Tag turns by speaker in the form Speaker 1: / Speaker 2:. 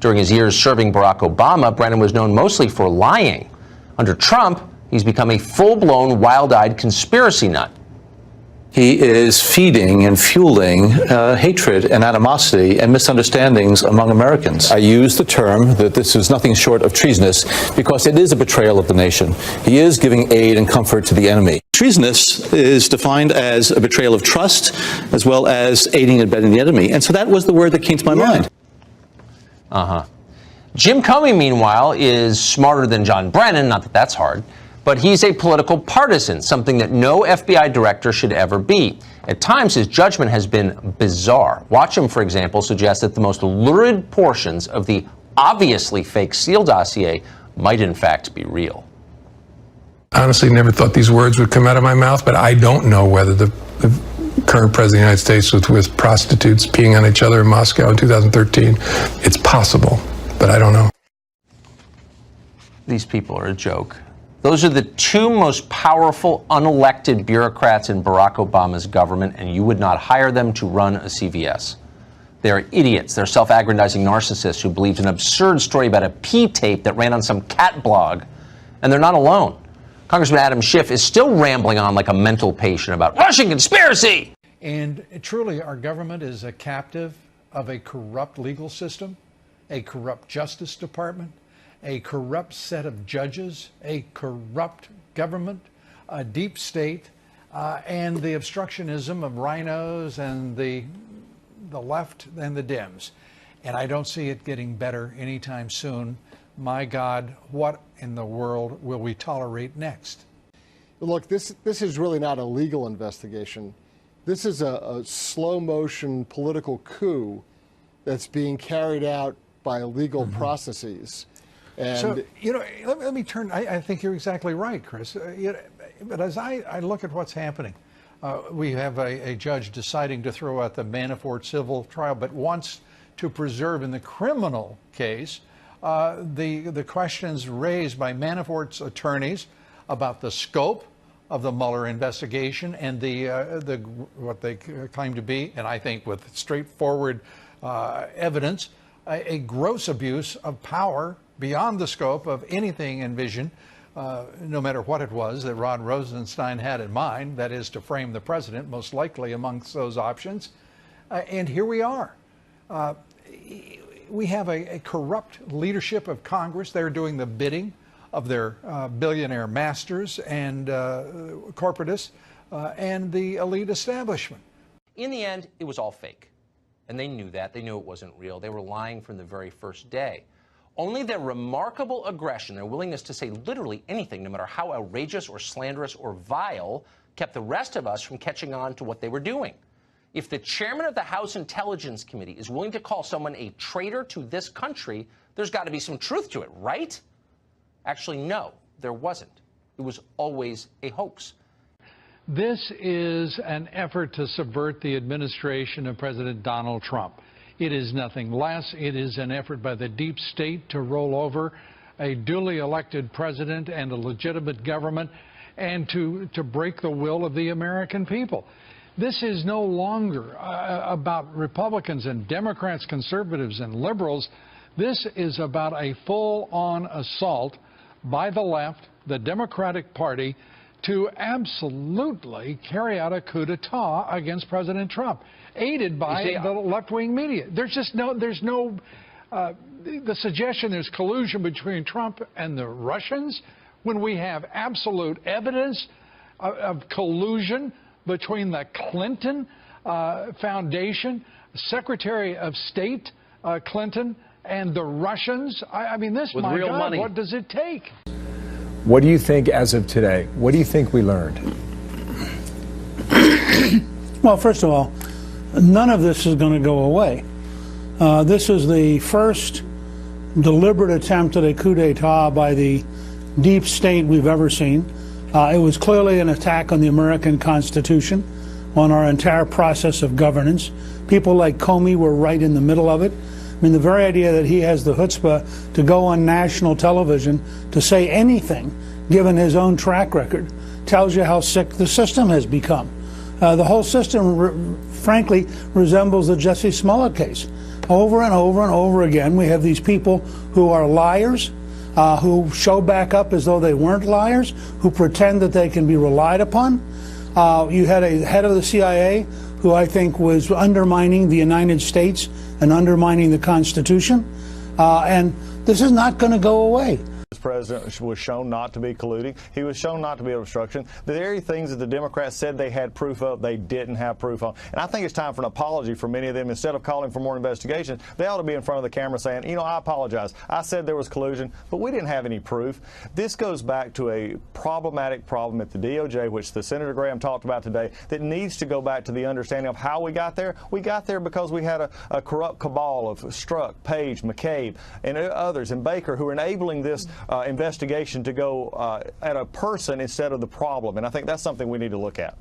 Speaker 1: During his years serving Barack Obama, Brennan was known mostly for lying. Under Trump, he's become a full-blown, wild-eyed conspiracy nut.
Speaker 2: He is feeding and fueling hatred and animosity and misunderstandings among Americans. I use the term that this is nothing short of treasonous because it is a betrayal of the nation. He is giving aid and comfort to the enemy. Treasonous is defined as a betrayal of trust as well as aiding and abetting the enemy. And so that was the word that came to my mind.
Speaker 1: Jim Comey, meanwhile, is smarter than John Brennan, not that that's hard, but he's a political partisan, something that no FBI director should ever be. At times, his judgment has been bizarre. Watch him, for example, suggest that the most lurid portions of the obviously fake Steele dossier might in fact be real.
Speaker 3: Honestly, never thought these words would come out of my mouth, but I don't know whether the current president of the United States was with prostitutes peeing on each other in Moscow in 2013. It's possible, but I don't know.
Speaker 1: These people are a joke. Those are the two most powerful unelected bureaucrats in Barack Obama's government, and you would not hire them to run a CVS. They're idiots. They're self-aggrandizing narcissists who believed an absurd story about a pee tape that ran on some cat blog. And they're not alone. Congressman Adam Schiff is still rambling on like a mental patient about Russian conspiracy.
Speaker 4: And truly, our government is a captive of a corrupt legal system, a corrupt Justice Department, a corrupt set of judges, a corrupt government, a deep state, and the obstructionism of rhinos and the left and the Dems. And I don't see it getting better anytime soon. My God, what in the world will we tolerate next?
Speaker 5: Look, this is really not a legal investigation. This is a slow-motion political coup that's being carried out by legal processes. And
Speaker 4: so, you know, let me turn, I think you're exactly right, Chris. But as I look at what's happening, we have a judge deciding to throw out the Manafort civil trial, but wants to preserve in the criminal case the questions raised by Manafort's attorneys about the scope of the Mueller investigation and the what they claim to be, and I think with straightforward evidence, a gross abuse of power beyond the scope of anything envisioned, no matter what it was that Rod Rosenstein had in mind, that is to frame the president, most likely amongst those options. And here we are. We have a corrupt leadership of Congress. They're doing the bidding of their billionaire masters and corporatists and the elite establishment.
Speaker 1: In the end, it was all fake. And they knew that. They knew it wasn't real. They were lying from the very first day. Only their remarkable aggression, their willingness to say literally anything, no matter how outrageous or slanderous or vile, kept the rest of us from catching on to what they were doing. If the chairman of the House Intelligence Committee is willing to call someone a traitor to this country, there's got to be some truth to it, right? Actually, no, there wasn't. It was always a hoax.
Speaker 4: This is an effort to subvert the administration of President Donald Trump. It is nothing less. It is an effort by the deep state to roll over a duly elected president and a legitimate government and to break the will of the American people. This is no longer about Republicans and Democrats, conservatives and liberals. This is about a full-on assault by the left, the Democratic Party, to absolutely carry out a coup d'etat against President Trump, aided by the left-wing media. There's just the suggestion there's collusion between Trump and the Russians when we have absolute evidence of collusion between the Clinton Foundation, Secretary of State Clinton, and the Russians. I mean, this, my God, money. What does it take?
Speaker 6: What do you think as of today? What do you think we learned?
Speaker 7: Well, first of all, none of this is going to go away. This is the first deliberate attempt at a coup d'etat by the deep state we've ever seen. It was clearly an attack on the American Constitution, on our entire process of governance. People like Comey were right in the middle of it. I mean, the very idea that he has the chutzpah to go on national television to say anything, given his own track record, tells you how sick the system has become. The whole system, frankly, resembles the Jussie Smollett case. over and over and over again. We have these people who are liars, who show back up as though they weren't liars, who pretend that they can be relied upon. You had a head of the CIA who I think was undermining the United States and undermining the Constitution. And this is not going to go away.
Speaker 8: The president was shown not to be colluding. He was shown not to be obstruction. The very things that the Democrats said they had proof of, they didn't have proof on. And I think it's time for an apology for many of them. Instead of calling for more investigation, they ought to be in front of the camera saying, you know, I apologize. I said there was collusion, but we didn't have any proof. This goes back to a problematic problem at the DOJ, which the Senator Graham talked about today, that needs to go back to the understanding of how we got there. We got there because we had a corrupt cabal of Strzok, Page, McCabe, and others, and Baker, who are enabling this investigation to go at a person instead of the problem. And I think that's something we need to look at.